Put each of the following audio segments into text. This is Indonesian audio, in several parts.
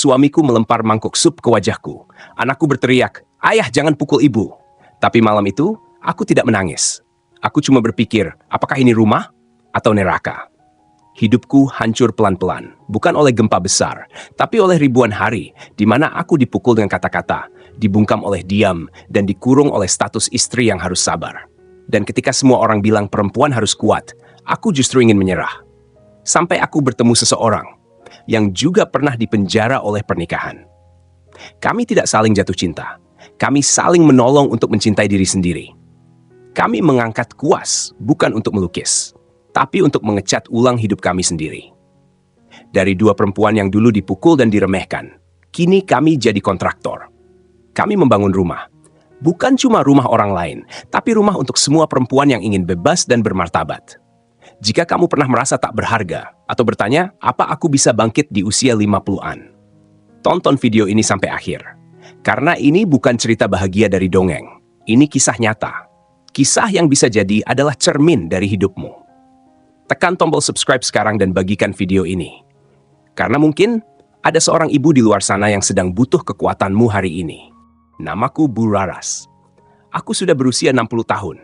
suamiku melempar mangkuk sup ke wajahku. Anakku berteriak, "Ayah, jangan pukul ibu." Tapi malam itu, aku tidak menangis. Aku cuma berpikir, apakah ini rumah atau neraka? Hidupku hancur pelan-pelan, bukan oleh gempa besar, tapi oleh ribuan hari di mana aku dipukul dengan kata-kata, dibungkam oleh diam, dan dikurung oleh status istri yang harus sabar. Dan ketika semua orang bilang perempuan harus kuat, aku justru ingin menyerah. Sampai aku bertemu seseorang yang juga pernah dipenjara oleh pernikahan. Kami tidak saling jatuh cinta. Kami saling menolong untuk mencintai diri sendiri. Kami mengangkat kuas bukan untuk melukis, tapi untuk mengecat ulang hidup kami sendiri. Dari dua perempuan yang dulu dipukul dan diremehkan, kini kami jadi kontraktor. Kami membangun rumah. Bukan cuma rumah orang lain, tapi rumah untuk semua perempuan yang ingin bebas dan bermartabat. Jika kamu pernah merasa tak berharga, atau bertanya, apa aku bisa bangkit di usia 50-an? Tonton video ini sampai akhir. Karena ini bukan cerita bahagia dari dongeng. Ini kisah nyata. Kisah yang bisa jadi adalah cermin dari hidupmu. Tekan tombol subscribe sekarang dan bagikan video ini. Karena mungkin ada seorang ibu di luar sana yang sedang butuh kekuatanmu hari ini. Namaku Bu Raras. Aku sudah berusia 60 tahun.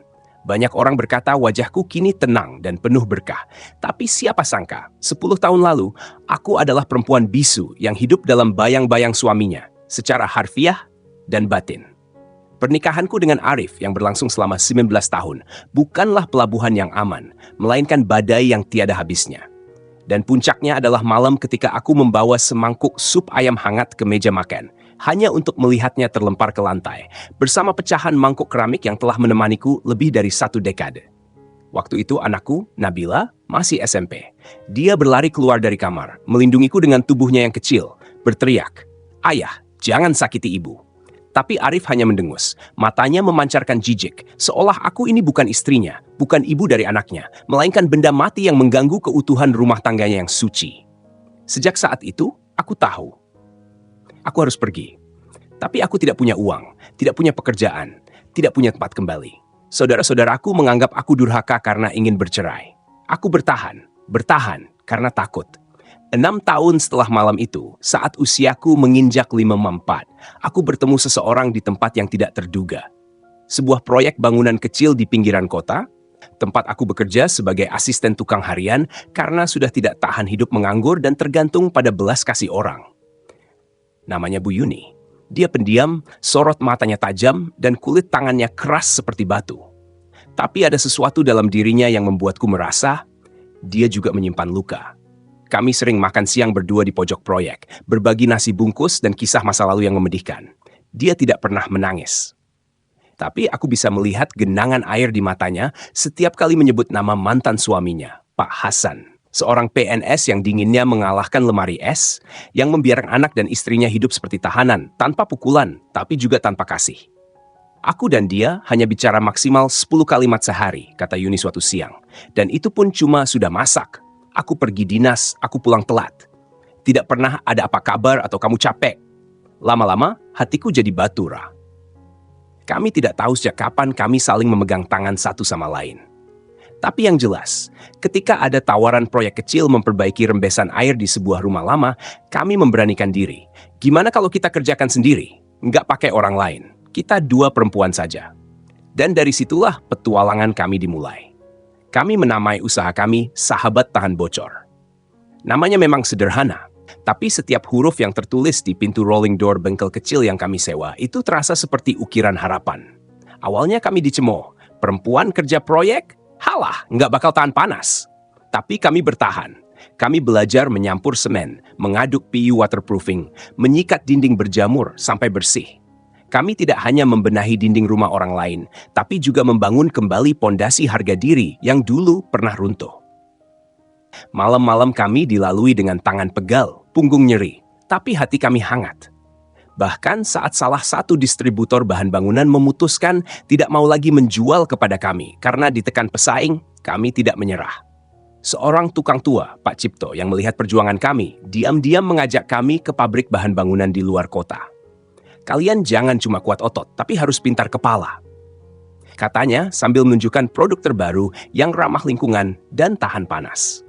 Banyak orang berkata wajahku kini tenang dan penuh berkah. Tapi siapa sangka, 10 tahun lalu, aku adalah perempuan bisu yang hidup dalam bayang-bayang suaminya, secara harfiah dan batin. Pernikahanku dengan Arif yang berlangsung selama 19 tahun, bukanlah pelabuhan yang aman, melainkan badai yang tiada habisnya. Dan puncaknya adalah malam ketika aku membawa semangkuk sup ayam hangat ke meja makan, hanya untuk melihatnya terlempar ke lantai, bersama pecahan mangkuk keramik yang telah menemaniku lebih dari 1 dekade. Waktu itu anakku, Nabila, masih SMP. Dia berlari keluar dari kamar, melindungiku dengan tubuhnya yang kecil, berteriak, "Ayah, jangan sakiti ibu." Tapi Arif hanya mendengus, matanya memancarkan jijik, seolah aku ini bukan istrinya, bukan ibu dari anaknya, melainkan benda mati yang mengganggu keutuhan rumah tangganya yang suci. Sejak saat itu, aku tahu. Aku harus pergi. Tapi aku tidak punya uang, tidak punya pekerjaan, tidak punya tempat kembali. Saudara-saudaraku menganggap aku durhaka karena ingin bercerai. Aku bertahan karena takut. 6 tahun setelah malam itu, saat usiaku menginjak 54, aku bertemu seseorang di tempat yang tidak terduga. Sebuah proyek bangunan kecil di pinggiran kota, tempat aku bekerja sebagai asisten tukang harian karena sudah tidak tahan hidup menganggur dan tergantung pada belas kasih orang. Namanya Bu Yuni. Dia pendiam, sorot matanya tajam, dan kulit tangannya keras seperti batu. Tapi ada sesuatu dalam dirinya yang membuatku merasa dia juga menyimpan luka. Kami sering makan siang berdua di pojok proyek, berbagi nasi bungkus dan kisah masa lalu yang memedihkan. Dia tidak pernah menangis. Tapi aku bisa melihat genangan air di matanya setiap kali menyebut nama mantan suaminya, Pak Hasan. Seorang PNS yang dinginnya mengalahkan lemari es, yang membiarkan anak dan istrinya hidup seperti tahanan, tanpa pukulan, tapi juga tanpa kasih. Aku dan dia hanya bicara maksimal 10 kalimat sehari, kata Yuni suatu siang. Dan itu pun cuma sudah masak. Aku pergi dinas, aku pulang telat. Tidak pernah ada apa kabar atau kamu capek. Lama-lama, hatiku jadi batu, Ra. Kami tidak tahu sejak kapan kami saling memegang tangan satu sama lain. Tapi yang jelas, ketika ada tawaran proyek kecil memperbaiki rembesan air di sebuah rumah lama, kami memberanikan diri. Gimana kalau kita kerjakan sendiri? Nggak pakai orang lain. Kita 2 perempuan saja. Dan dari situlah petualangan kami dimulai. Kami menamai usaha kami Sahabat Tahan Bocor. Namanya memang sederhana, tapi setiap huruf yang tertulis di pintu rolling door bengkel kecil yang kami sewa itu terasa seperti ukiran harapan. Awalnya kami dicemooh, perempuan kerja proyek? Halah, nggak bakal tahan panas. Tapi kami bertahan. Kami belajar menyampur semen, mengaduk PU waterproofing, menyikat dinding berjamur sampai bersih. Kami tidak hanya membenahi dinding rumah orang lain, tapi juga membangun kembali pondasi harga diri yang dulu pernah runtuh. Malam-malam kami dilalui dengan tangan pegal, punggung nyeri, tapi hati kami hangat. Bahkan saat salah satu distributor bahan bangunan memutuskan tidak mau lagi menjual kepada kami karena ditekan pesaing, kami tidak menyerah. Seorang tukang tua, Pak Cipto, yang melihat perjuangan kami, diam-diam mengajak kami ke pabrik bahan bangunan di luar kota. Kalian jangan cuma kuat otot, tapi harus pintar kepala. Katanya sambil menunjukkan produk terbaru yang ramah lingkungan dan tahan panas.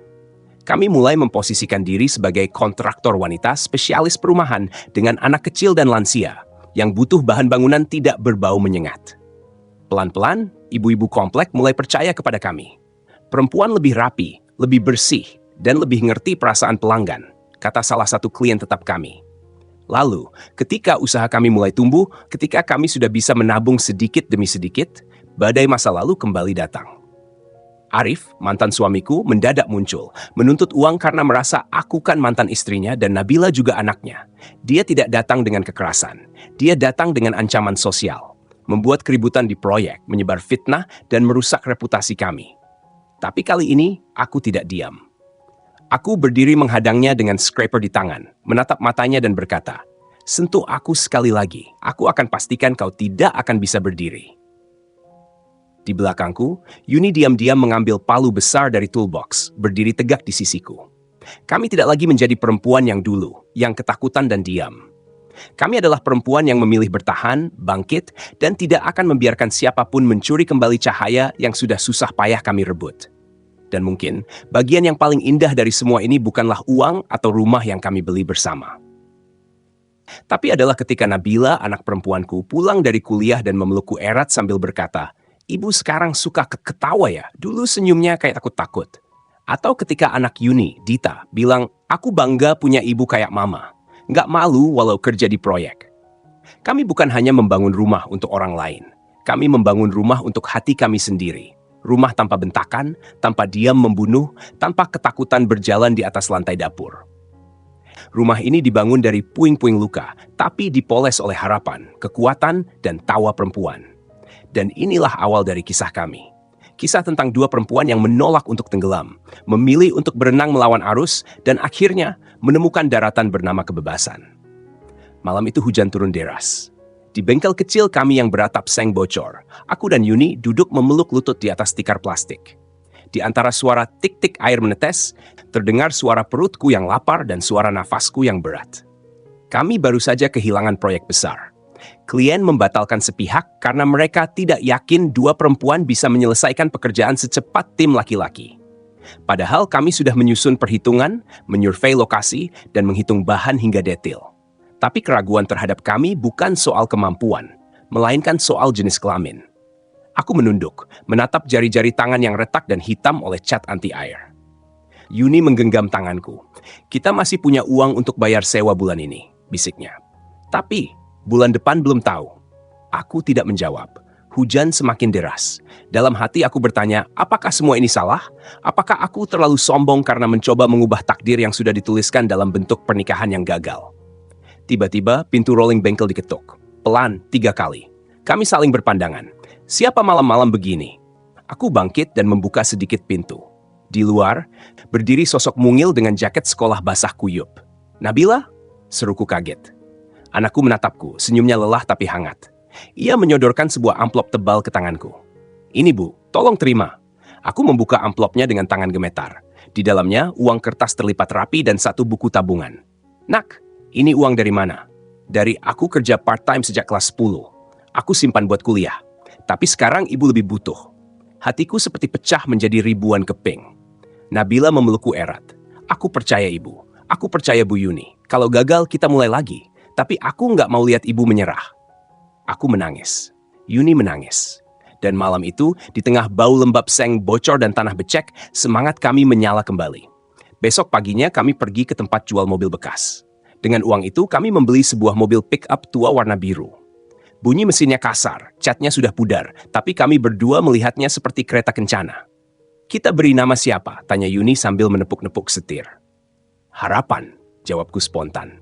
Kami mulai memposisikan diri sebagai kontraktor wanita spesialis perumahan dengan anak kecil dan lansia yang butuh bahan bangunan tidak berbau menyengat. Pelan-pelan, ibu-ibu komplek mulai percaya kepada kami. Perempuan lebih rapi, lebih bersih, dan lebih ngerti perasaan pelanggan, kata salah satu klien tetap kami. Lalu, ketika usaha kami mulai tumbuh, ketika kami sudah bisa menabung sedikit demi sedikit, badai masa lalu kembali datang. Arif, mantan suamiku, mendadak muncul, menuntut uang karena merasa aku kan mantan istrinya dan Nabila juga anaknya. Dia tidak datang dengan kekerasan, dia datang dengan ancaman sosial, membuat keributan di proyek, menyebar fitnah, dan merusak reputasi kami. Tapi kali ini, aku tidak diam. Aku berdiri menghadangnya dengan scraper di tangan, menatap matanya dan berkata, "Sentuh aku sekali lagi, aku akan pastikan kau tidak akan bisa berdiri." Di belakangku, Yuni diam-diam mengambil palu besar dari toolbox, berdiri tegak di sisiku. Kami tidak lagi menjadi perempuan yang dulu, yang ketakutan dan diam. Kami adalah perempuan yang memilih bertahan, bangkit, dan tidak akan membiarkan siapapun mencuri kembali cahaya yang sudah susah payah kami rebut. Dan mungkin, bagian yang paling indah dari semua ini bukanlah uang atau rumah yang kami beli bersama. Tapi adalah ketika Nabila, anak perempuanku, pulang dari kuliah dan memelukku erat sambil berkata, "Ibu sekarang suka ketawa ya, dulu senyumnya kayak takut-takut." Atau ketika anak Yuni, Dita, bilang, "Aku bangga punya ibu kayak mama, nggak malu walau kerja di proyek." Kami bukan hanya membangun rumah untuk orang lain, kami membangun rumah untuk hati kami sendiri. Rumah tanpa bentakan, tanpa diam membunuh, tanpa ketakutan berjalan di atas lantai dapur. Rumah ini dibangun dari puing-puing luka, tapi dipoles oleh harapan, kekuatan, dan tawa perempuan. Dan inilah awal dari kisah kami. Kisah tentang dua perempuan yang menolak untuk tenggelam, memilih untuk berenang melawan arus, dan akhirnya menemukan daratan bernama kebebasan. Malam itu hujan turun deras. Di bengkel kecil kami yang beratap seng bocor, aku dan Yuni duduk memeluk lutut di atas tikar plastik. Di antara suara tik-tik air menetes, terdengar suara perutku yang lapar dan suara nafasku yang berat. Kami baru saja kehilangan proyek besar. Klien membatalkan sepihak karena mereka tidak yakin dua perempuan bisa menyelesaikan pekerjaan secepat tim laki-laki. Padahal kami sudah menyusun perhitungan, menyurvei lokasi, dan menghitung bahan hingga detail. Tapi keraguan terhadap kami bukan soal kemampuan, melainkan soal jenis kelamin. Aku menunduk, menatap jari-jari tangan yang retak dan hitam oleh cat anti-air. Yuni menggenggam tanganku. "Kita masih punya uang untuk bayar sewa bulan ini," bisiknya. "Tapi, bulan depan belum tahu." Aku tidak menjawab. Hujan semakin deras. Dalam hati aku bertanya, apakah semua ini salah? Apakah aku terlalu sombong karena mencoba mengubah takdir yang sudah dituliskan dalam bentuk pernikahan yang gagal? Tiba-tiba, pintu rolling bengkel diketuk. Pelan, 3 kali. Kami saling berpandangan. Siapa malam-malam begini? Aku bangkit dan membuka sedikit pintu. Di luar, berdiri sosok mungil dengan jaket sekolah basah kuyup. "Nabila?" seruku kaget. Anakku menatapku, senyumnya lelah tapi hangat. Ia menyodorkan sebuah amplop tebal ke tanganku. "Ini Bu, tolong terima." Aku membuka amplopnya dengan tangan gemetar. Di dalamnya, uang kertas terlipat rapi dan satu buku tabungan. "Nak, ini uang dari mana?" "Dari aku kerja part-time sejak kelas 10. Aku simpan buat kuliah. Tapi sekarang ibu lebih butuh." Hatiku seperti pecah menjadi ribuan keping. Nabila memelukku erat. "Aku percaya ibu. Aku percaya Bu Yuni. Kalau gagal kita mulai lagi. Tapi aku nggak mau lihat ibu menyerah." Aku menangis. Yuni menangis. Dan malam itu, di tengah bau lembab seng bocor dan tanah becek, semangat kami menyala kembali. Besok paginya kami pergi ke tempat jual mobil bekas. Dengan uang itu, kami membeli sebuah mobil pick-up tua warna biru. Bunyi mesinnya kasar, catnya sudah pudar, tapi kami berdua melihatnya seperti kereta kencana. "Kita beri nama siapa?" tanya Yuni sambil menepuk-nepuk setir. "Harapan," jawabku spontan.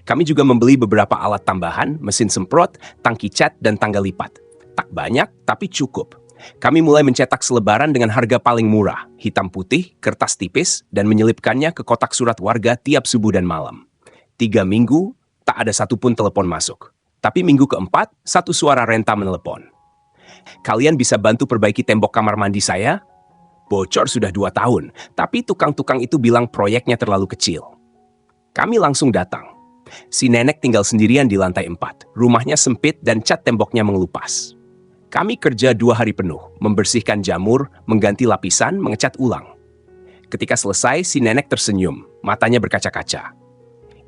Kami juga membeli beberapa alat tambahan, mesin semprot, tangki cat, dan tangga lipat. Tak banyak, tapi cukup. Kami mulai mencetak selebaran dengan harga paling murah, hitam putih, kertas tipis, dan menyelipkannya ke kotak surat warga tiap subuh dan malam. 3 minggu, tak ada satupun telepon masuk. Tapi minggu keempat, satu suara renta menelepon. "Kalian bisa bantu perbaiki tembok kamar mandi saya?" Bocor sudah 2 tahun, tapi tukang-tukang itu bilang proyeknya terlalu kecil. Kami langsung datang. Si nenek tinggal sendirian di lantai 4. Rumahnya sempit dan cat temboknya mengelupas. Kami kerja 2 hari penuh, membersihkan jamur, mengganti lapisan, mengecat ulang. Ketika selesai, si nenek tersenyum, matanya berkaca-kaca.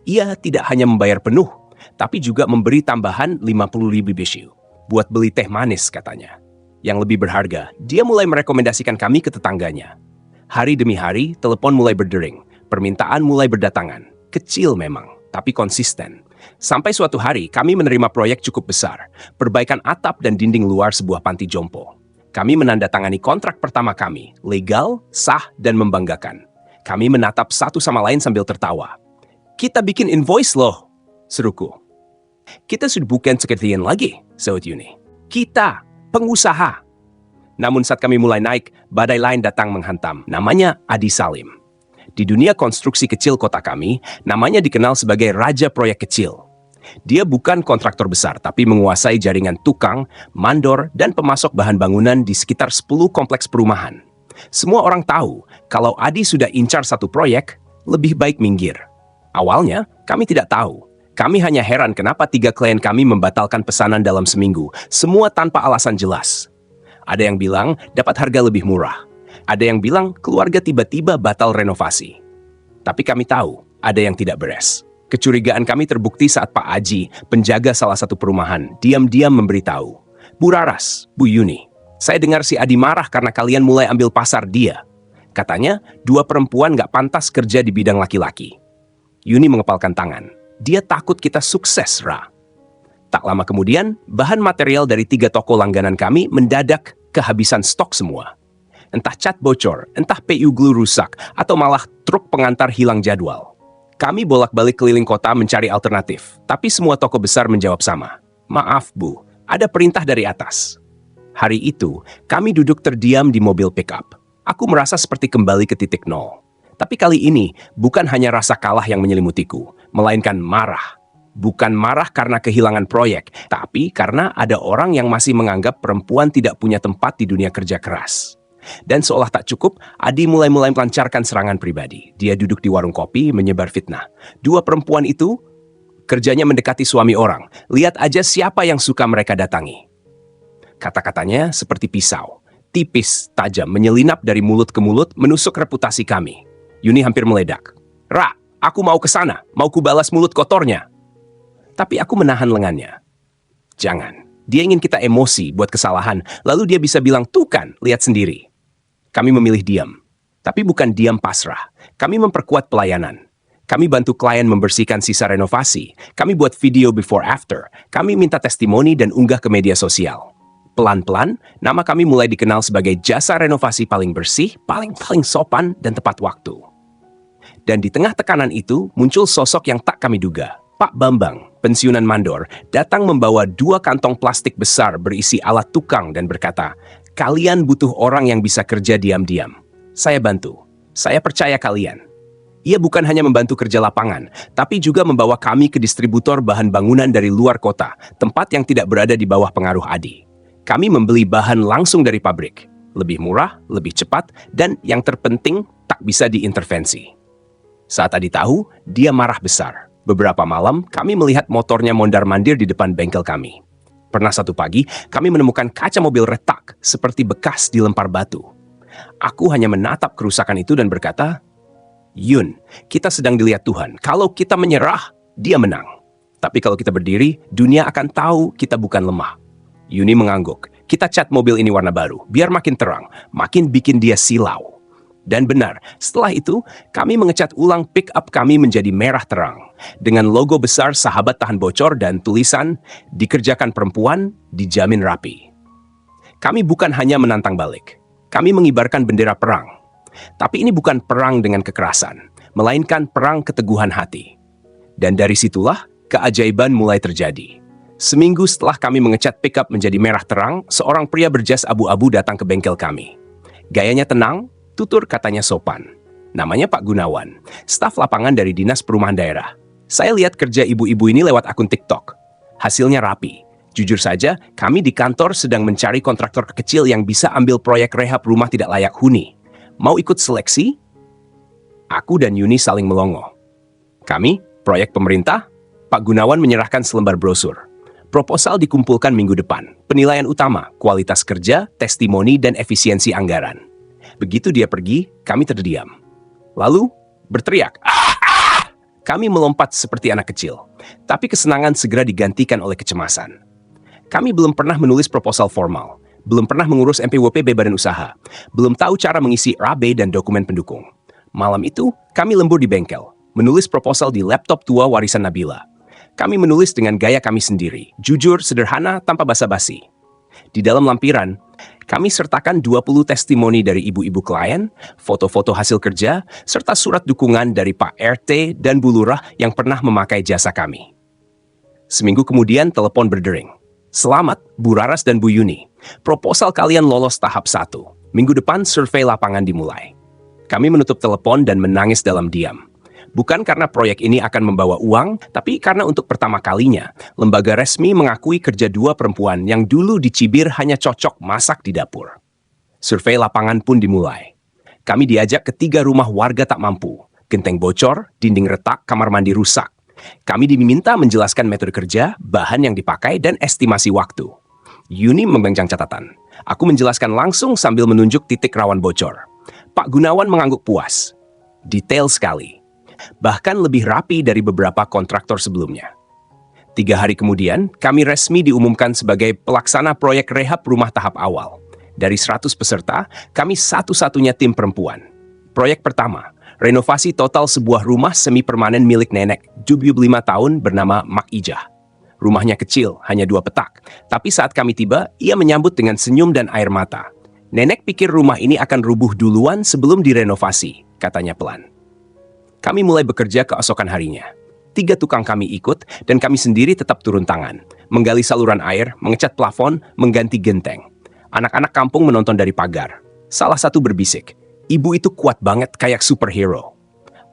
Ia tidak hanya membayar penuh, tapi juga memberi tambahan 50.000 BCU buat beli teh manis katanya. Yang lebih berharga, dia mulai merekomendasikan kami ke tetangganya. Hari demi hari, telepon mulai berdering, permintaan mulai berdatangan. Kecil memang, tapi konsisten. Sampai suatu hari, kami menerima proyek cukup besar, perbaikan atap dan dinding luar sebuah panti jompo. Kami menandatangani kontrak pertama kami, legal, sah, dan membanggakan. Kami menatap satu sama lain sambil tertawa. Kita bikin invoice loh, seruku. Kita sudah bukan sekretarian lagi, sahut Yuni. Kita, pengusaha. Namun saat kami mulai naik, badai lain datang menghantam. Namanya Adi Salim. Di dunia konstruksi kecil kota kami, namanya dikenal sebagai Raja Proyek Kecil. Dia bukan kontraktor besar, tapi menguasai jaringan tukang, mandor, dan pemasok bahan bangunan di sekitar 10 kompleks perumahan. Semua orang tahu, kalau Adi sudah incar satu proyek, lebih baik minggir. Awalnya, kami tidak tahu. Kami hanya heran kenapa 3 klien kami membatalkan pesanan dalam seminggu, semua tanpa alasan jelas. Ada yang bilang dapat harga lebih murah. Ada yang bilang keluarga tiba-tiba batal renovasi. Tapi kami tahu, ada yang tidak beres. Kecurigaan kami terbukti saat Pak Aji, penjaga salah satu perumahan, diam-diam memberitahu. Bu Raras, Bu Yuni, saya dengar si Adi marah karena kalian mulai ambil pasar dia. Katanya, 2 perempuan gak pantas kerja di bidang laki-laki. Yuni mengepalkan tangan. Dia takut kita sukses, Ra. Tak lama kemudian, bahan material dari 3 toko langganan kami mendadak kehabisan stok semua. Entah cat bocor, entah PU glue rusak, atau malah truk pengantar hilang jadwal. Kami bolak-balik keliling kota mencari alternatif, tapi semua toko besar menjawab sama. Maaf, Bu, ada perintah dari atas. Hari itu, kami duduk terdiam di mobil pickup. Aku merasa seperti kembali ke titik nol. Tapi kali ini, bukan hanya rasa kalah yang menyelimutiku, melainkan marah. Bukan marah karena kehilangan proyek, tapi karena ada orang yang masih menganggap perempuan tidak punya tempat di dunia kerja keras. Dan seolah tak cukup, Adi mulai melancarkan serangan pribadi. Dia duduk di warung kopi, menyebar fitnah. 2 perempuan itu, kerjanya mendekati suami orang. Lihat aja siapa yang suka mereka datangi. Kata-katanya seperti pisau. Tipis, tajam, menyelinap dari mulut ke mulut, menusuk reputasi kami. Yuni hampir meledak. Ra, aku mau ke sana, mau kubalas mulut kotornya. Tapi aku menahan lengannya. Jangan. Dia ingin kita emosi buat kesalahan, lalu dia bisa bilang, tuh kan, lihat sendiri. Kami memilih diam. Tapi bukan diam pasrah. Kami memperkuat pelayanan. Kami bantu klien membersihkan sisa renovasi. Kami buat video before after. Kami minta testimoni dan unggah ke media sosial. Pelan-pelan, nama kami mulai dikenal sebagai jasa renovasi paling bersih, paling sopan, dan tepat waktu. Dan di tengah tekanan itu, muncul sosok yang tak kami duga. Pak Bambang, pensiunan mandor, datang membawa 2 kantong plastik besar berisi alat tukang dan berkata, kalian butuh orang yang bisa kerja diam-diam. Saya bantu. Saya percaya kalian. Ia bukan hanya membantu kerja lapangan, tapi juga membawa kami ke distributor bahan bangunan dari luar kota, tempat yang tidak berada di bawah pengaruh Adi. Kami membeli bahan langsung dari pabrik. Lebih murah, lebih cepat, dan yang terpenting, tak bisa diintervensi. Saat Adi tahu, dia marah besar. Beberapa malam, kami melihat motornya mondar-mandir di depan bengkel kami. Pernah satu pagi, kami menemukan kaca mobil retak, seperti bekas dilempar batu. Aku hanya menatap kerusakan itu dan berkata, Yun, kita sedang dilihat Tuhan. Kalau kita menyerah, dia menang. Tapi kalau kita berdiri, dunia akan tahu kita bukan lemah. Yuni mengangguk. Kita cat mobil ini warna baru, biar makin terang, makin bikin dia silau. Dan benar, setelah itu, kami mengecat ulang pick-up kami menjadi merah terang. Dengan logo besar sahabat tahan bocor dan tulisan, dikerjakan perempuan, dijamin rapi. Kami bukan hanya menantang balik. Kami mengibarkan bendera perang. Tapi ini bukan perang dengan kekerasan, melainkan perang keteguhan hati. Dan dari situlah, keajaiban mulai terjadi. Seminggu setelah kami mengecat pick-up menjadi merah terang, seorang pria berjas abu-abu datang ke bengkel kami. Gayanya tenang, tutur katanya sopan. Namanya Pak Gunawan, staf lapangan dari Dinas Perumahan Daerah. Saya lihat kerja ibu-ibu ini lewat akun TikTok. Hasilnya rapi. Jujur saja, kami di kantor sedang mencari kontraktor kecil yang bisa ambil proyek rehab rumah tidak layak huni. Mau ikut seleksi? Aku dan Yuni saling melongo. Kami, proyek pemerintah, Pak Gunawan menyerahkan selembar brosur. Proposal dikumpulkan minggu depan. Penilaian utama, kualitas kerja, testimoni, dan efisiensi anggaran. Begitu dia pergi, kami terdiam. Lalu, berteriak. Kami melompat seperti anak kecil, tapi kesenangan segera digantikan oleh kecemasan. Kami belum pernah menulis proposal formal, belum pernah mengurus MPWP badan usaha, belum tahu cara mengisi RAB dan dokumen pendukung. Malam itu, kami lembur di bengkel, menulis proposal di laptop tua warisan Nabila. Kami menulis dengan gaya kami sendiri, jujur, sederhana, tanpa basa-basi. Di dalam lampiran, kami sertakan 20 testimoni dari ibu-ibu klien, foto-foto hasil kerja, serta surat dukungan dari Pak RT dan Bu Lurah yang pernah memakai jasa kami. Seminggu kemudian telepon berdering. Selamat, Bu Raras dan Bu Yuni. Proposal kalian lolos tahap 1. Minggu depan survei lapangan dimulai. Kami menutup telepon dan menangis dalam diam. Bukan karena proyek ini akan membawa uang, tapi karena untuk pertama kalinya, lembaga resmi mengakui kerja dua perempuan yang dulu dicibir hanya cocok masak di dapur. Survei lapangan pun dimulai. Kami diajak ke 3 rumah warga tak mampu. Genteng bocor, dinding retak, kamar mandi rusak. Kami diminta menjelaskan metode kerja, bahan yang dipakai, dan estimasi waktu. Yuni memegang catatan. Aku menjelaskan langsung sambil menunjuk titik rawan bocor. Pak Gunawan mengangguk puas. Detail sekali. Bahkan lebih rapi dari beberapa kontraktor sebelumnya. 3 hari kemudian, kami resmi diumumkan sebagai pelaksana proyek rehab rumah tahap awal. Dari 100 peserta, kami satu-satunya tim perempuan. Proyek pertama, renovasi total sebuah rumah semi permanen milik nenek, 75 tahun bernama Mak Ijah. Rumahnya kecil, hanya 2 petak. Tapi saat kami tiba, ia menyambut dengan senyum dan air mata. Nenek pikir rumah ini akan rubuh duluan sebelum direnovasi, katanya pelan. Kami mulai bekerja keesokan harinya. 3 tukang kami ikut, dan kami sendiri tetap turun tangan. Menggali saluran air, mengecat plafon, mengganti genteng. Anak-anak kampung menonton dari pagar. Salah satu berbisik, ibu itu kuat banget kayak superhero.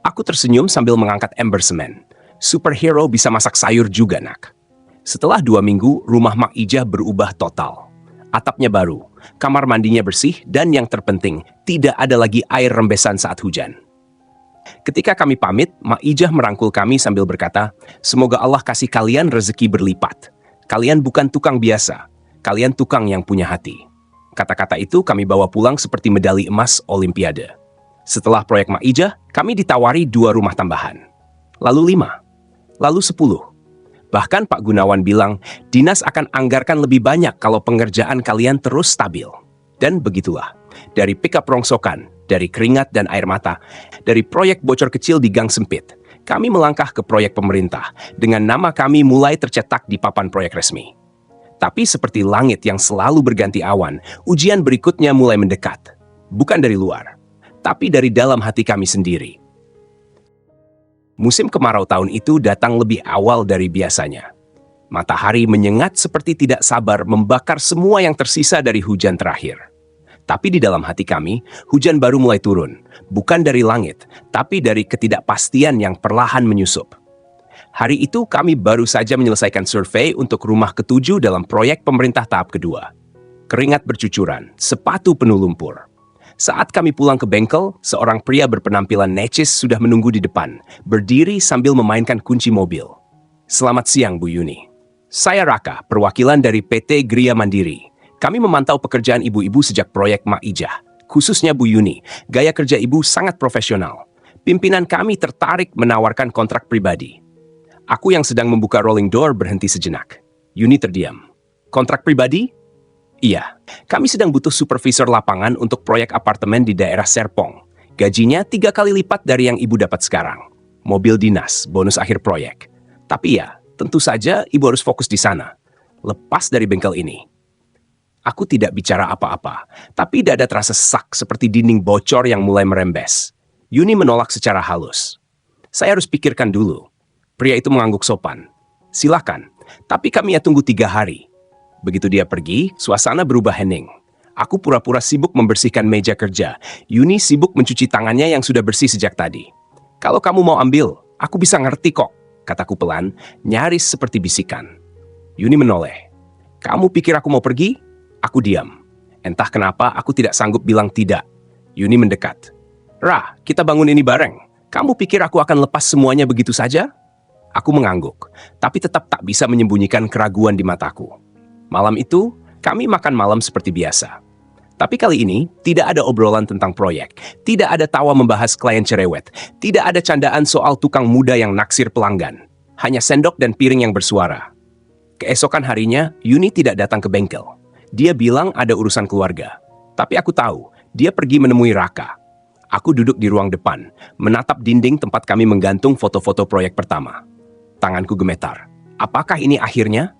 Aku tersenyum sambil mengangkat ember semen. Superhero bisa masak sayur juga, nak. Setelah 2 minggu, rumah Mak Ijah berubah total. Atapnya baru, kamar mandinya bersih, dan yang terpenting, tidak ada lagi air rembesan saat hujan. Ketika kami pamit, Mak Ijah merangkul kami sambil berkata, "Semoga Allah kasih kalian rezeki berlipat. Kalian bukan tukang biasa, kalian tukang yang punya hati." Kata-kata itu kami bawa pulang seperti medali emas Olimpiade. Setelah proyek Mak Ijah, kami ditawari 2 rumah tambahan. Lalu 5. Lalu 10. Bahkan Pak Gunawan bilang, dinas akan anggarkan lebih banyak kalau pengerjaan kalian terus stabil. Dan begitulah. Dari pick-up rongsokan, dari keringat dan air mata, dari proyek bocor kecil di gang sempit, kami melangkah ke proyek pemerintah dengan nama kami mulai tercetak di papan proyek resmi. Tapi seperti langit yang selalu berganti awan, ujian berikutnya mulai mendekat. Bukan dari luar, tapi dari dalam hati kami sendiri. Musim kemarau tahun itu datang lebih awal dari biasanya. Matahari menyengat seperti tidak sabar membakar semua yang tersisa dari hujan terakhir. Tapi di dalam hati kami, hujan baru mulai turun. Bukan dari langit, tapi dari ketidakpastian yang perlahan menyusup. Hari itu kami baru saja menyelesaikan survei untuk rumah ke-7 dalam proyek pemerintah tahap kedua. Keringat bercucuran, sepatu penuh lumpur. Saat kami pulang ke bengkel, seorang pria berpenampilan necis sudah menunggu di depan, berdiri sambil memainkan kunci mobil. "Selamat siang, Bu Yuni. Saya Raka, perwakilan dari PT Gria Mandiri. Kami memantau pekerjaan ibu-ibu sejak proyek Mak Ijah, khususnya Bu Yuni. Gaya kerja ibu sangat profesional. Pimpinan kami tertarik menawarkan kontrak pribadi." Aku yang sedang membuka rolling door berhenti sejenak. Yuni terdiam. "Kontrak pribadi?" "Iya, kami sedang butuh supervisor lapangan untuk proyek apartemen di daerah Serpong. Gajinya 3 kali lipat dari yang ibu dapat sekarang. Mobil dinas, bonus akhir proyek. Tapi ya, tentu saja ibu harus fokus di sana. Lepas dari bengkel ini." Aku tidak bicara apa-apa, tapi dada terasa sesak seperti dinding bocor yang mulai merembes. Yuni menolak secara halus. "Saya harus pikirkan dulu." Pria itu mengangguk sopan. "Silakan, tapi kami ya tunggu 3 hari. Begitu dia pergi, suasana berubah hening. Aku pura-pura sibuk membersihkan meja kerja. Yuni sibuk mencuci tangannya yang sudah bersih sejak tadi. "Kalau kamu mau ambil, aku bisa ngerti kok," kataku pelan, nyaris seperti bisikan. Yuni menoleh. "Kamu pikir aku mau pergi?" Aku diam. Entah kenapa aku tidak sanggup bilang tidak. Yuni mendekat. "Ra, kita bangun ini bareng. Kamu pikir aku akan lepas semuanya begitu saja?" Aku mengangguk, tapi tetap tak bisa menyembunyikan keraguan di mataku. Malam itu, kami makan malam seperti biasa. Tapi kali ini, tidak ada obrolan tentang proyek, tidak ada tawa membahas klien cerewet, tidak ada candaan soal tukang muda yang naksir pelanggan. Hanya sendok dan piring yang bersuara. Keesokan harinya, Yuni tidak datang ke bengkel. Dia bilang ada urusan keluarga. Tapi aku tahu, dia pergi menemui Raka. Aku duduk di ruang depan, menatap dinding tempat kami menggantung foto-foto proyek pertama. Tanganku gemetar. Apakah ini akhirnya?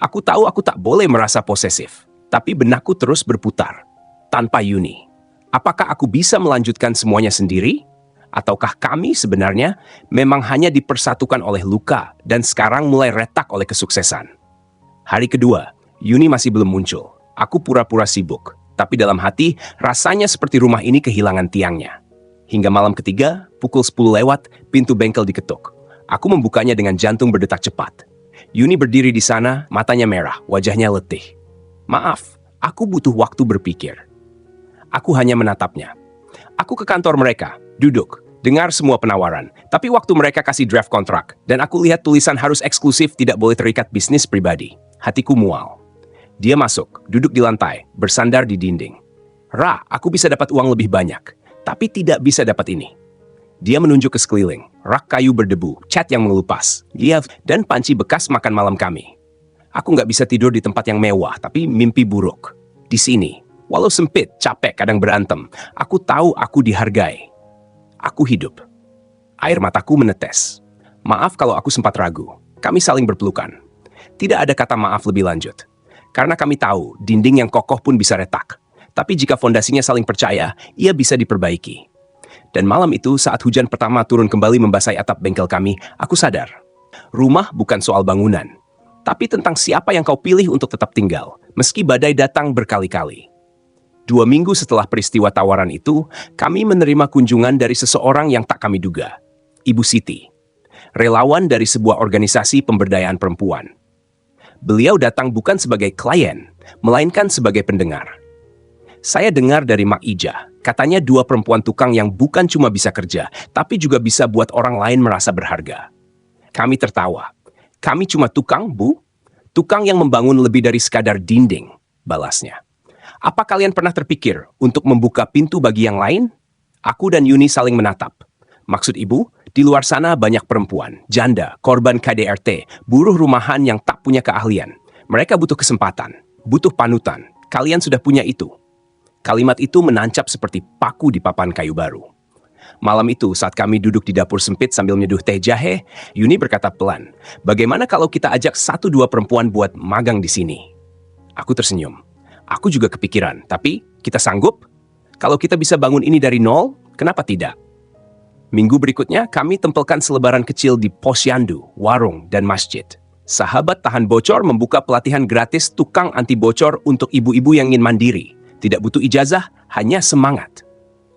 Aku tahu aku tak boleh merasa posesif. Tapi benakku terus berputar. Tanpa Yuni, apakah aku bisa melanjutkan semuanya sendiri? Ataukah kami sebenarnya memang hanya dipersatukan oleh luka dan sekarang mulai retak oleh kesuksesan? Hari kedua, Yuni masih belum muncul. Aku pura-pura sibuk. Tapi dalam hati, rasanya seperti rumah ini kehilangan tiangnya. Hingga malam ketiga, pukul 10 lewat, pintu bengkel diketuk. Aku membukanya dengan jantung berdetak cepat. Yuni berdiri di sana, matanya merah, wajahnya letih. Maaf, aku butuh waktu berpikir. Aku hanya menatapnya. Aku ke kantor mereka, duduk, dengar semua penawaran. Tapi waktu mereka kasih draft kontrak, dan aku lihat tulisan harus eksklusif tidak boleh terikat bisnis pribadi. Hatiku mual. Dia masuk, duduk di lantai, bersandar di dinding. Ra, aku bisa dapat uang lebih banyak, tapi tidak bisa dapat ini. Dia menunjuk ke sekeliling, rak kayu berdebu, cat yang mengelupas, liaf, dan panci bekas makan malam kami. Aku nggak bisa tidur di tempat yang mewah, tapi mimpi buruk. Di sini, walau sempit, capek, kadang berantem, aku tahu aku dihargai. Aku hidup. Air mataku menetes. Maaf kalau aku sempat ragu. Kami saling berpelukan. Tidak ada kata maaf lebih lanjut. Karena kami tahu, dinding yang kokoh pun bisa retak. Tapi jika fondasinya saling percaya, ia bisa diperbaiki. Dan malam itu, saat hujan pertama turun kembali membasahi atap bengkel kami, aku sadar. Rumah bukan soal bangunan. Tapi tentang siapa yang kau pilih untuk tetap tinggal, meski badai datang berkali-kali. 2 minggu setelah peristiwa tawaran itu, kami menerima kunjungan dari seseorang yang tak kami duga. Ibu Siti, relawan dari sebuah organisasi pemberdayaan perempuan. Beliau datang bukan sebagai klien, melainkan sebagai pendengar. Saya dengar dari Mak Ija, katanya 2 perempuan tukang yang bukan cuma bisa kerja, tapi juga bisa buat orang lain merasa berharga. Kami tertawa. Kami cuma tukang, Bu? Tukang yang membangun lebih dari sekadar dinding, balasnya. Apa kalian pernah terpikir untuk membuka pintu bagi yang lain? Aku dan Yuni saling menatap. Maksud ibu, di luar sana banyak perempuan, janda, korban KDRT, buruh rumahan yang tak punya keahlian. Mereka butuh kesempatan, butuh panutan. Kalian sudah punya itu. Kalimat itu menancap seperti paku di papan kayu baru. Malam itu, saat kami duduk di dapur sempit sambil menyeduh teh jahe, Yuni berkata pelan, bagaimana kalau kita ajak 1-2 perempuan buat magang di sini? Aku tersenyum. Aku juga kepikiran, tapi kita sanggup? Kalau kita bisa bangun ini dari nol, kenapa tidak? Minggu berikutnya, kami tempelkan selebaran kecil di posyandu, warung, dan masjid. Sahabat tahan bocor membuka pelatihan gratis tukang anti bocor untuk ibu-ibu yang ingin mandiri. Tidak butuh ijazah, hanya semangat.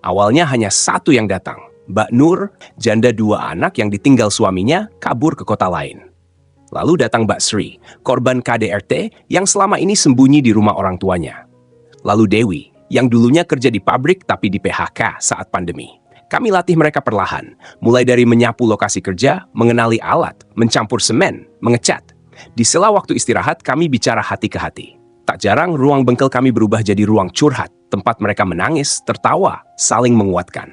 Awalnya hanya 1 yang datang, Mbak Nur, janda 2 anak yang ditinggal suaminya kabur ke kota lain. Lalu datang Mbak Sri, korban KDRT yang selama ini sembunyi di rumah orang tuanya. Lalu Dewi, yang dulunya kerja di pabrik tapi di PHK saat pandemi. Kami latih mereka perlahan, mulai dari menyapu lokasi kerja, mengenali alat, mencampur semen, mengecat. Di sela waktu istirahat, kami bicara hati ke hati. Tak jarang ruang bengkel kami berubah jadi ruang curhat, tempat mereka menangis, tertawa, saling menguatkan.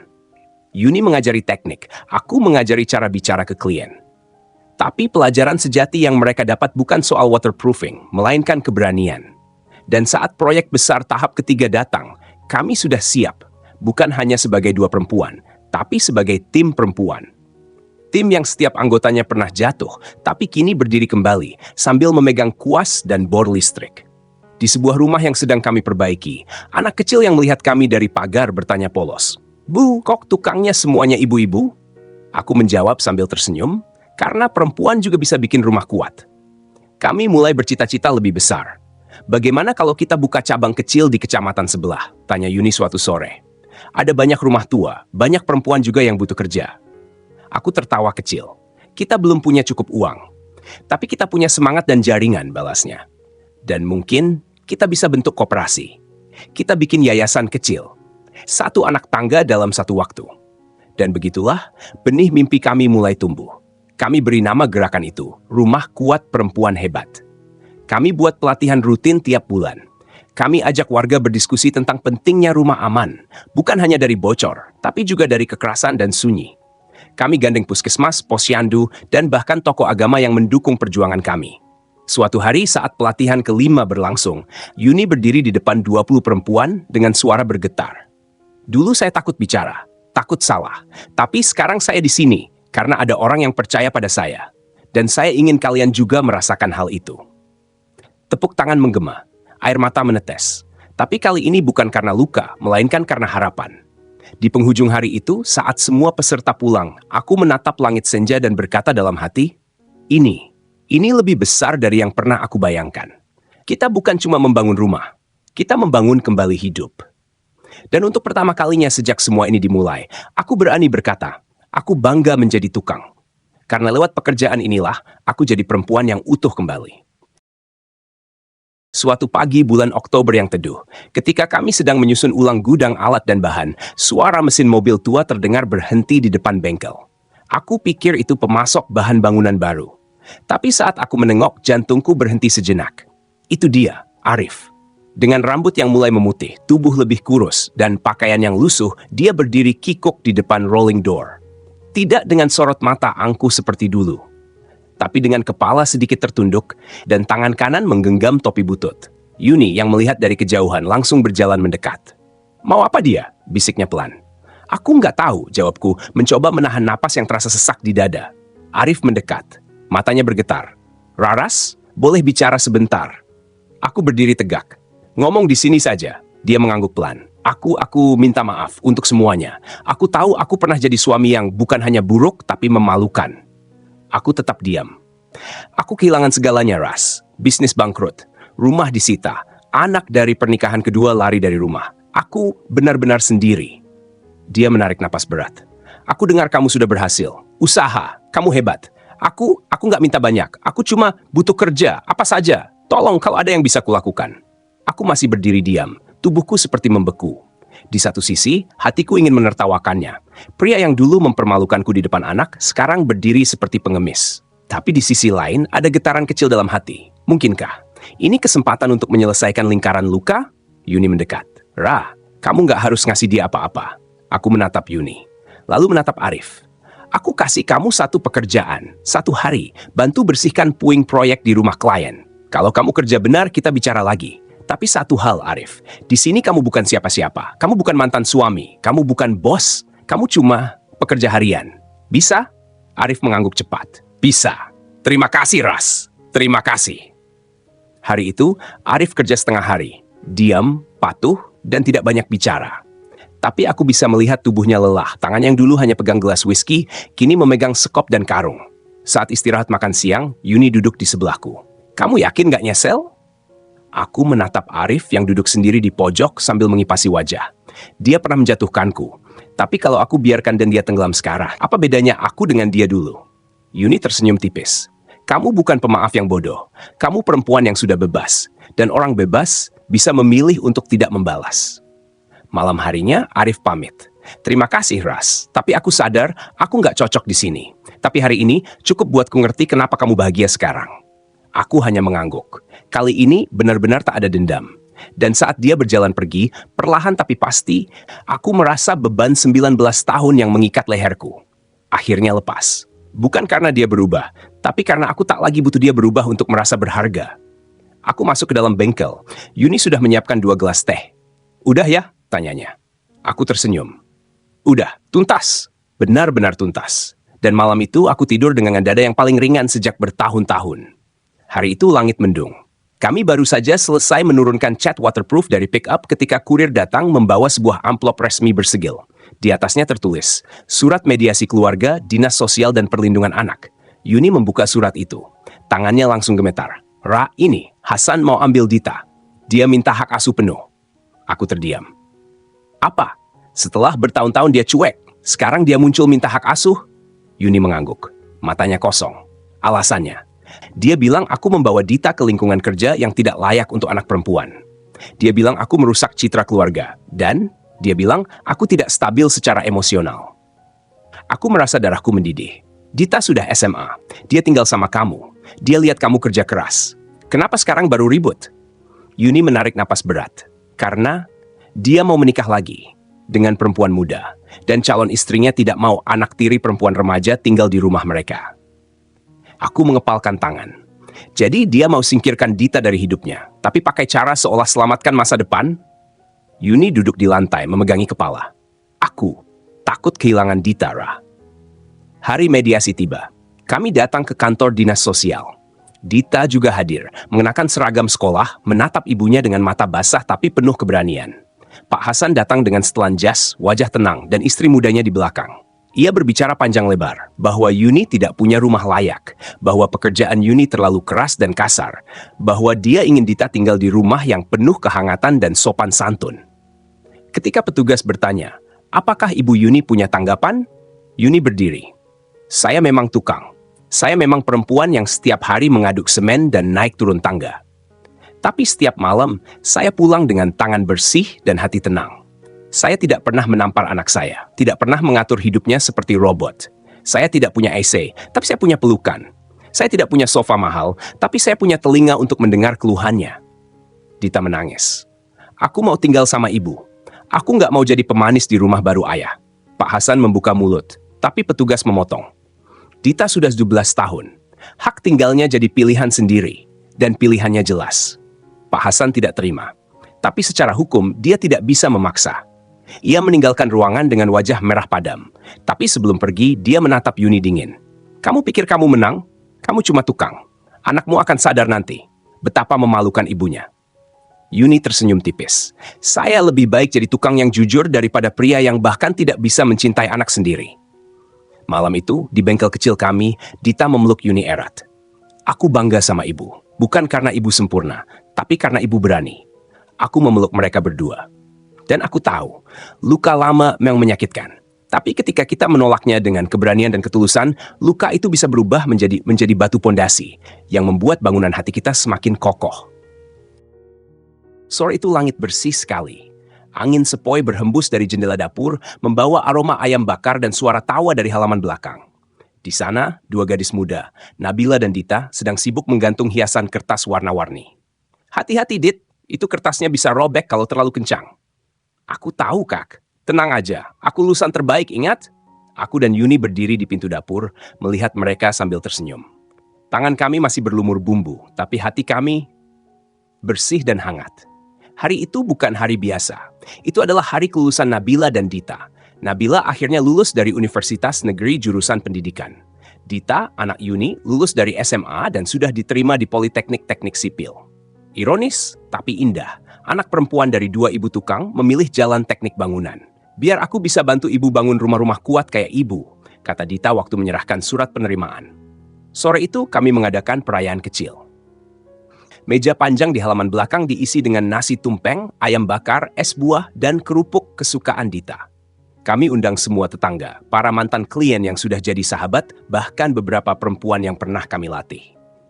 Yuni mengajari teknik, aku mengajari cara bicara ke klien. Tapi pelajaran sejati yang mereka dapat bukan soal waterproofing, melainkan keberanian. Dan saat proyek besar tahap ketiga datang, kami sudah siap, bukan hanya sebagai 2 perempuan, tapi sebagai tim perempuan. Tim yang setiap anggotanya pernah jatuh, tapi kini berdiri kembali, sambil memegang kuas dan bor listrik. Di sebuah rumah yang sedang kami perbaiki, anak kecil yang melihat kami dari pagar bertanya polos, Bu, kok tukangnya semuanya ibu-ibu? Aku menjawab sambil tersenyum, karena perempuan juga bisa bikin rumah kuat. Kami mulai bercita-cita lebih besar. Bagaimana kalau kita buka cabang kecil di kecamatan sebelah? Tanya Yuni suatu sore. Ada banyak rumah tua, banyak perempuan juga yang butuh kerja. Aku tertawa kecil. Kita belum punya cukup uang. Tapi kita punya semangat dan jaringan, balasnya. Dan mungkin kita bisa bentuk koperasi. Kita bikin yayasan kecil. 1 anak tangga dalam 1 waktu. Dan begitulah, benih mimpi kami mulai tumbuh. Kami beri nama gerakan itu, Rumah Kuat Perempuan Hebat. Kami buat pelatihan rutin tiap bulan. Kami ajak warga berdiskusi tentang pentingnya rumah aman, bukan hanya dari bocor, tapi juga dari kekerasan dan sunyi. Kami gandeng puskesmas, posyandu, dan bahkan tokoh agama yang mendukung perjuangan kami. Suatu hari saat pelatihan kelima berlangsung, Yuni berdiri di depan 20 perempuan dengan suara bergetar. Dulu saya takut bicara, takut salah. Tapi sekarang saya di sini karena ada orang yang percaya pada saya. Dan saya ingin kalian juga merasakan hal itu. Tepuk tangan menggema, air mata menetes. Tapi kali ini bukan karena luka, melainkan karena harapan. Di penghujung hari itu, saat semua peserta pulang, aku menatap langit senja dan berkata dalam hati, Ini lebih besar dari yang pernah aku bayangkan. Kita bukan cuma membangun rumah, kita membangun kembali hidup. Dan untuk pertama kalinya sejak semua ini dimulai, aku berani berkata, aku bangga menjadi tukang. Karena lewat pekerjaan inilah, aku jadi perempuan yang utuh kembali. Suatu pagi bulan Oktober yang teduh, ketika kami sedang menyusun ulang gudang alat dan bahan, suara mesin mobil tua terdengar berhenti di depan bengkel. Aku pikir itu pemasok bahan bangunan baru. Tapi saat aku menengok, jantungku berhenti sejenak. Itu dia, Arif. Dengan rambut yang mulai memutih, tubuh lebih kurus, dan pakaian yang lusuh, dia berdiri kikuk di depan rolling door. Tidak dengan sorot mata angkuh seperti dulu, tapi dengan kepala sedikit tertunduk dan tangan kanan menggenggam topi butut. Yuni yang melihat dari kejauhan langsung berjalan mendekat. Mau apa dia? Bisiknya pelan. Aku nggak tahu, jawabku, mencoba menahan napas yang terasa sesak di dada. Arif mendekat. Matanya bergetar. Raras, boleh bicara sebentar? Aku berdiri tegak. Ngomong di sini saja. Dia mengangguk pelan. Aku minta maaf untuk semuanya. Aku tahu aku pernah jadi suami yang bukan hanya buruk, tapi memalukan. Aku tetap diam. Aku kehilangan segalanya, Ras. Bisnis bangkrut, rumah disita, anak dari pernikahan kedua lari dari rumah. Aku benar-benar sendiri. Dia menarik napas berat. Aku dengar kamu sudah berhasil. Usaha, kamu hebat. Aku nggak minta banyak. Aku cuma butuh kerja, apa saja. Tolong kalau ada yang bisa kulakukan. Aku masih berdiri diam. Tubuhku seperti membeku. Di satu sisi, hatiku ingin menertawakannya. Pria yang dulu mempermalukanku di depan anak, sekarang berdiri seperti pengemis. Tapi di sisi lain, ada getaran kecil dalam hati. Mungkinkah ini kesempatan untuk menyelesaikan lingkaran luka? Yuni mendekat. Ra, kamu nggak harus ngasih dia apa-apa. Aku menatap Yuni. Lalu menatap Arif. Aku kasih kamu satu pekerjaan, satu hari, bantu bersihkan puing proyek di rumah klien. Kalau kamu kerja benar, kita bicara lagi. Tapi satu hal, Arif, di sini kamu bukan siapa-siapa. Kamu bukan mantan suami, kamu bukan bos, kamu cuma pekerja harian. Bisa? Arif mengangguk cepat. Bisa. Terima kasih, Ras. Terima kasih. Hari itu, Arif kerja setengah hari. Diam, patuh, dan tidak banyak bicara. Tapi aku bisa melihat tubuhnya lelah. Tangan yang dulu hanya pegang gelas whisky, kini memegang sekop dan karung. Saat istirahat makan siang, Yuni duduk di sebelahku. Kamu yakin gak nyesel? Aku menatap Arif yang duduk sendiri di pojok sambil mengipasi wajah. Dia pernah menjatuhkanku. Tapi kalau aku biarkan dan dia tenggelam sekarang, apa bedanya aku dengan dia dulu? Yuni tersenyum tipis. Kamu bukan pemaaf yang bodoh. Kamu perempuan yang sudah bebas. Dan orang bebas bisa memilih untuk tidak membalas. Malam harinya, Arif pamit. Terima kasih, Ras. Tapi aku sadar aku nggak cocok di sini. Tapi hari ini cukup buatku ngerti kenapa kamu bahagia sekarang. Aku hanya mengangguk. Kali ini benar-benar tak ada dendam. Dan saat dia berjalan pergi, perlahan tapi pasti, aku merasa beban 19 tahun yang mengikat leherku. Akhirnya lepas. Bukan karena dia berubah, tapi karena aku tak lagi butuh dia berubah untuk merasa berharga. Aku masuk ke dalam bengkel. Yuni sudah menyiapkan 2 gelas teh. Udah ya? Tanyanya. Aku tersenyum. Udah, tuntas. Benar-benar tuntas. Dan malam itu aku tidur dengan dada yang paling ringan sejak bertahun-tahun. Hari itu langit mendung. Kami baru saja selesai menurunkan cat waterproof dari pick-up ketika kurir datang membawa sebuah amplop resmi bersegil. Di atasnya tertulis, Surat Mediasi Keluarga, Dinas Sosial dan Perlindungan Anak. Yuni membuka surat itu. Tangannya langsung gemetar. Ra, ini, Hasan mau ambil Dita. Dia minta hak asuh penuh. Aku terdiam. Apa? Setelah bertahun-tahun dia cuek, sekarang dia muncul minta hak asuh? Yuni mengangguk. Matanya kosong. Alasannya, dia bilang aku membawa Dita ke lingkungan kerja yang tidak layak untuk anak perempuan. Dia bilang aku merusak citra keluarga. Dan dia bilang aku tidak stabil secara emosional. Aku merasa darahku mendidih. Dita sudah SMA. Dia tinggal sama kamu. Dia lihat kamu kerja keras. Kenapa sekarang baru ribut? Yuni menarik napas berat, karena dia mau menikah lagi dengan perempuan muda, dan calon istrinya tidak mau anak tiri perempuan remaja tinggal di rumah mereka. Aku mengepalkan tangan. Jadi dia mau singkirkan Dita dari hidupnya, tapi pakai cara seolah selamatkan masa depan? Yuni duduk di lantai memegangi kepala. Aku takut kehilangan Dita, Ra. Hari mediasi tiba. Kami datang ke kantor dinas sosial. Dita juga hadir, mengenakan seragam sekolah, menatap ibunya dengan mata basah tapi penuh keberanian. Pak Hasan datang dengan setelan jas, wajah tenang, dan istri mudanya di belakang. Ia berbicara panjang lebar, bahwa Yuni tidak punya rumah layak, bahwa pekerjaan Yuni terlalu keras dan kasar, bahwa dia ingin Dita tinggal di rumah yang penuh kehangatan dan sopan santun. Ketika petugas bertanya, apakah Ibu Yuni punya tanggapan? Yuni berdiri. Saya memang tukang. Saya memang perempuan yang setiap hari mengaduk semen dan naik turun tangga. Tapi setiap malam, saya pulang dengan tangan bersih dan hati tenang. Saya tidak pernah menampar anak saya, tidak pernah mengatur hidupnya seperti robot. Saya tidak punya AC, tapi saya punya pelukan. Saya tidak punya sofa mahal, tapi saya punya telinga untuk mendengar keluhannya. Dita menangis. Aku mau tinggal sama ibu. Aku nggak mau jadi pemanis di rumah baru ayah. Pak Hasan membuka mulut, tapi petugas memotong. Dita sudah 17 tahun. Hak tinggalnya jadi pilihan sendiri, dan pilihannya jelas. Pak Hasan tidak terima. Tapi secara hukum, dia tidak bisa memaksa. Ia meninggalkan ruangan dengan wajah merah padam. Tapi sebelum pergi, dia menatap Yuni dingin. Kamu pikir kamu menang? Kamu cuma tukang. Anakmu akan sadar nanti betapa memalukan ibunya. Yuni tersenyum tipis. Saya lebih baik jadi tukang yang jujur daripada pria yang bahkan tidak bisa mencintai anak sendiri. Malam itu, di bengkel kecil kami, Dita memeluk Yuni erat. Aku bangga sama ibu. Bukan karena ibu sempurna, tapi karena ibu berani. Aku memeluk mereka berdua. Dan aku tahu, luka lama memang menyakitkan. Tapi ketika kita menolaknya dengan keberanian dan ketulusan, luka itu bisa berubah menjadi batu pondasi yang membuat bangunan hati kita semakin kokoh. Sore itu langit bersih sekali. Angin sepoi berhembus dari jendela dapur, membawa aroma ayam bakar dan suara tawa dari halaman belakang. Di sana, dua gadis muda, Nabila dan Dita, sedang sibuk menggantung hiasan kertas warna-warni. Hati-hati, Dit, itu kertasnya bisa robek kalau terlalu kencang. Aku tahu, Kak. Tenang aja, aku lulusan terbaik, ingat? Aku dan Yuni berdiri di pintu dapur, melihat mereka sambil tersenyum. Tangan kami masih berlumur bumbu, tapi hati kami bersih dan hangat. Hari itu bukan hari biasa. Itu adalah hari kelulusan Nabila dan Dita. Nabila akhirnya lulus dari Universitas Negeri jurusan Pendidikan. Dita, anak Yuni, lulus dari SMA dan sudah diterima di Politeknik Teknik Sipil. Ironis, tapi indah. Anak perempuan dari dua ibu tukang memilih jalan teknik bangunan. Biar aku bisa bantu ibu bangun rumah-rumah kuat kayak ibu, kata Dita waktu menyerahkan surat penerimaan. Sore itu kami mengadakan perayaan kecil. Meja panjang di halaman belakang diisi dengan nasi tumpeng, ayam bakar, es buah, dan kerupuk kesukaan Dita. Kami undang semua tetangga, para mantan klien yang sudah jadi sahabat, bahkan beberapa perempuan yang pernah kami latih.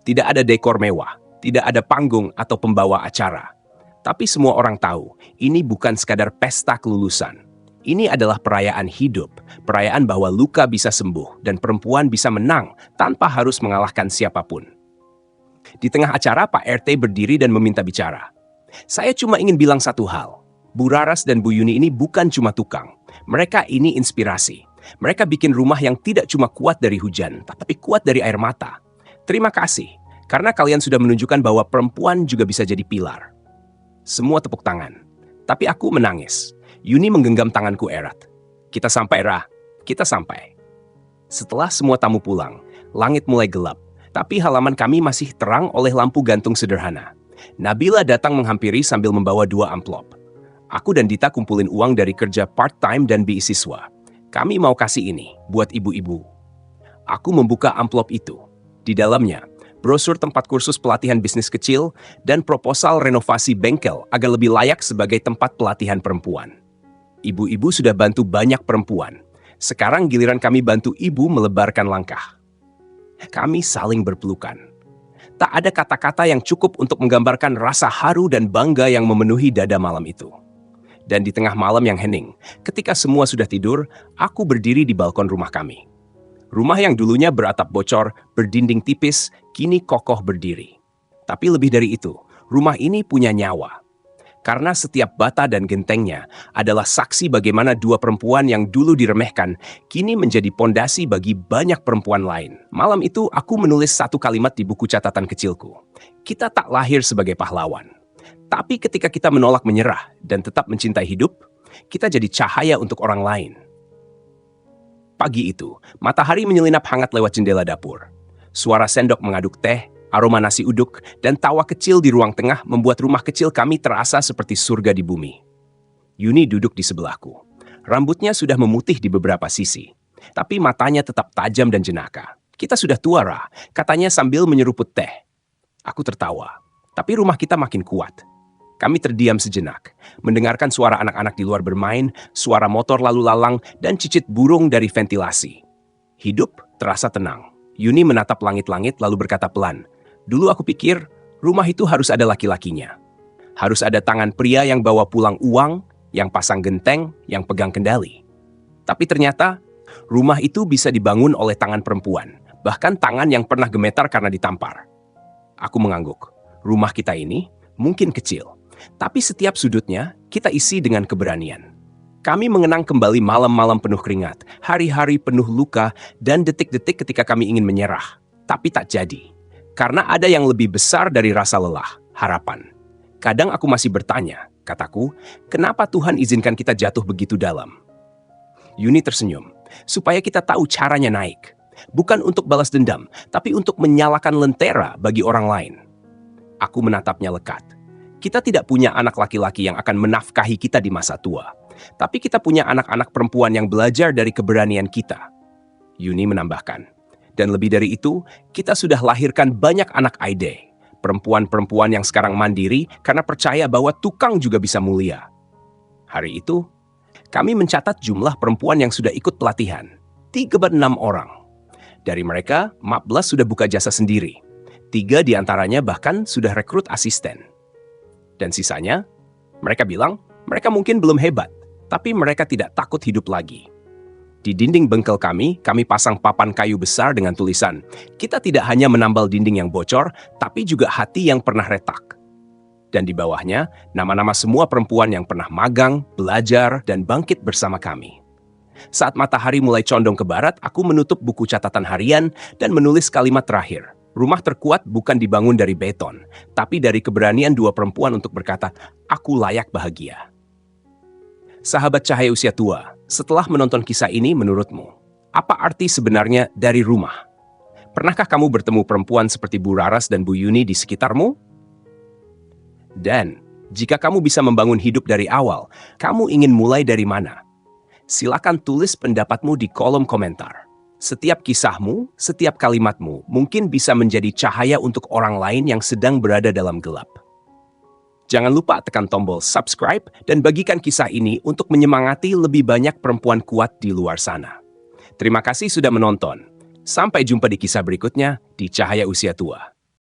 Tidak ada dekor mewah, tidak ada panggung atau pembawa acara. Tapi semua orang tahu, ini bukan sekadar pesta kelulusan. Ini adalah perayaan hidup, perayaan bahwa luka bisa sembuh dan perempuan bisa menang tanpa harus mengalahkan siapapun. Di tengah acara, Pak RT berdiri dan meminta bicara. Saya cuma ingin bilang satu hal. Bu Raras dan Bu Yuni ini bukan cuma tukang. Mereka ini inspirasi. Mereka bikin rumah yang tidak cuma kuat dari hujan, tapi kuat dari air mata. Terima kasih, karena kalian sudah menunjukkan bahwa perempuan juga bisa jadi pilar. Semua tepuk tangan. Tapi aku menangis. Yuni menggenggam tanganku erat. Kita sampai, Ra. Kita sampai. Setelah semua tamu pulang, langit mulai gelap. Tapi halaman kami masih terang oleh lampu gantung sederhana. Nabila datang menghampiri sambil membawa 2 amplop. Aku dan Dita kumpulin uang dari kerja part-time dan beasiswa. Kami mau kasih ini buat ibu-ibu. Aku membuka amplop itu. Di dalamnya, brosur tempat kursus pelatihan bisnis kecil dan proposal renovasi bengkel agar lebih layak sebagai tempat pelatihan perempuan. Ibu-ibu sudah bantu banyak perempuan. Sekarang giliran kami bantu ibu melebarkan langkah. Kami saling berpelukan. Tak ada kata-kata yang cukup untuk menggambarkan rasa haru dan bangga yang memenuhi dada malam itu. Dan di tengah malam yang hening, ketika semua sudah tidur, aku berdiri di balkon rumah kami. Rumah yang dulunya beratap bocor, berdinding tipis, kini kokoh berdiri. Tapi lebih dari itu, Rumah ini punya nyawa. Karena setiap bata dan gentengnya adalah saksi bagaimana dua perempuan yang dulu diremehkan kini menjadi pondasi bagi banyak perempuan lain. Malam itu aku menulis satu kalimat di buku catatan kecilku. Kita tak lahir sebagai pahlawan. Tapi ketika kita menolak menyerah dan tetap mencintai hidup, kita jadi cahaya untuk orang lain. Pagi itu, matahari menyelinap hangat lewat jendela dapur. Suara sendok mengaduk teh, aroma nasi uduk, dan tawa kecil di ruang tengah membuat rumah kecil kami terasa seperti surga di bumi. Yuni duduk di sebelahku. Rambutnya sudah memutih di beberapa sisi, tapi matanya tetap tajam dan jenaka. Kita sudah tua, Ra, katanya sambil menyeruput teh. Aku tertawa, tapi rumah kita makin kuat. Kami terdiam sejenak, mendengarkan suara anak-anak di luar bermain, suara motor lalu lalang, dan cicit burung dari ventilasi. Hidup terasa tenang. Yuni menatap langit-langit lalu berkata pelan, "Dulu aku pikir rumah itu harus ada laki-lakinya. Harus ada tangan pria yang bawa pulang uang, yang pasang genteng, yang pegang kendali. Tapi ternyata rumah itu bisa dibangun oleh tangan perempuan, bahkan tangan yang pernah gemetar karena ditampar." Aku mengangguk. Rumah kita ini mungkin kecil, tapi setiap sudutnya kita isi dengan keberanian. Kami mengenang kembali malam-malam penuh keringat, hari-hari penuh luka, dan detik-detik ketika kami ingin menyerah. Tapi tak jadi. Karena ada yang lebih besar dari rasa lelah, harapan. Kadang aku masih bertanya, kataku, kenapa Tuhan izinkan kita jatuh begitu dalam? Yuni tersenyum, supaya kita tahu caranya naik. Bukan untuk balas dendam, tapi untuk menyalakan lentera bagi orang lain. Aku menatapnya lekat. Kita tidak punya anak laki-laki yang akan menafkahi kita di masa tua. Tapi kita punya anak-anak perempuan yang belajar dari keberanian kita. Yuni menambahkan. Dan lebih dari itu, kita sudah lahirkan banyak anak Aide. Perempuan-perempuan yang sekarang mandiri karena percaya bahwa tukang juga bisa mulia. Hari itu, kami mencatat jumlah perempuan yang sudah ikut pelatihan. 36 orang. Dari mereka, 14 sudah buka jasa sendiri. 3 diantaranya bahkan sudah rekrut asisten. Dan sisanya, mereka bilang mereka mungkin belum hebat, tapi mereka tidak takut hidup lagi. Di dinding bengkel kami pasang papan kayu besar dengan tulisan, kita tidak hanya menambal dinding yang bocor, tapi juga hati yang pernah retak. Dan di bawahnya, nama-nama semua perempuan yang pernah magang, belajar, dan bangkit bersama kami. Saat matahari mulai condong ke barat, aku menutup buku catatan harian dan menulis kalimat terakhir. Rumah terkuat bukan dibangun dari beton, tapi dari keberanian dua perempuan untuk berkata, aku layak bahagia. Sahabat Cahaya Usia Tua, setelah menonton kisah ini menurutmu, apa arti sebenarnya dari rumah? Pernahkah kamu bertemu perempuan seperti Bu Raras dan Bu Yuni di sekitarmu? Dan, jika kamu bisa membangun hidup dari awal, kamu ingin mulai dari mana? Silakan tulis pendapatmu di kolom komentar. Setiap kisahmu, setiap kalimatmu mungkin bisa menjadi cahaya untuk orang lain yang sedang berada dalam gelap. Jangan lupa tekan tombol subscribe dan bagikan kisah ini untuk menyemangati lebih banyak perempuan kuat di luar sana. Terima kasih sudah menonton. Sampai jumpa di kisah berikutnya di Cahaya Usia Tua.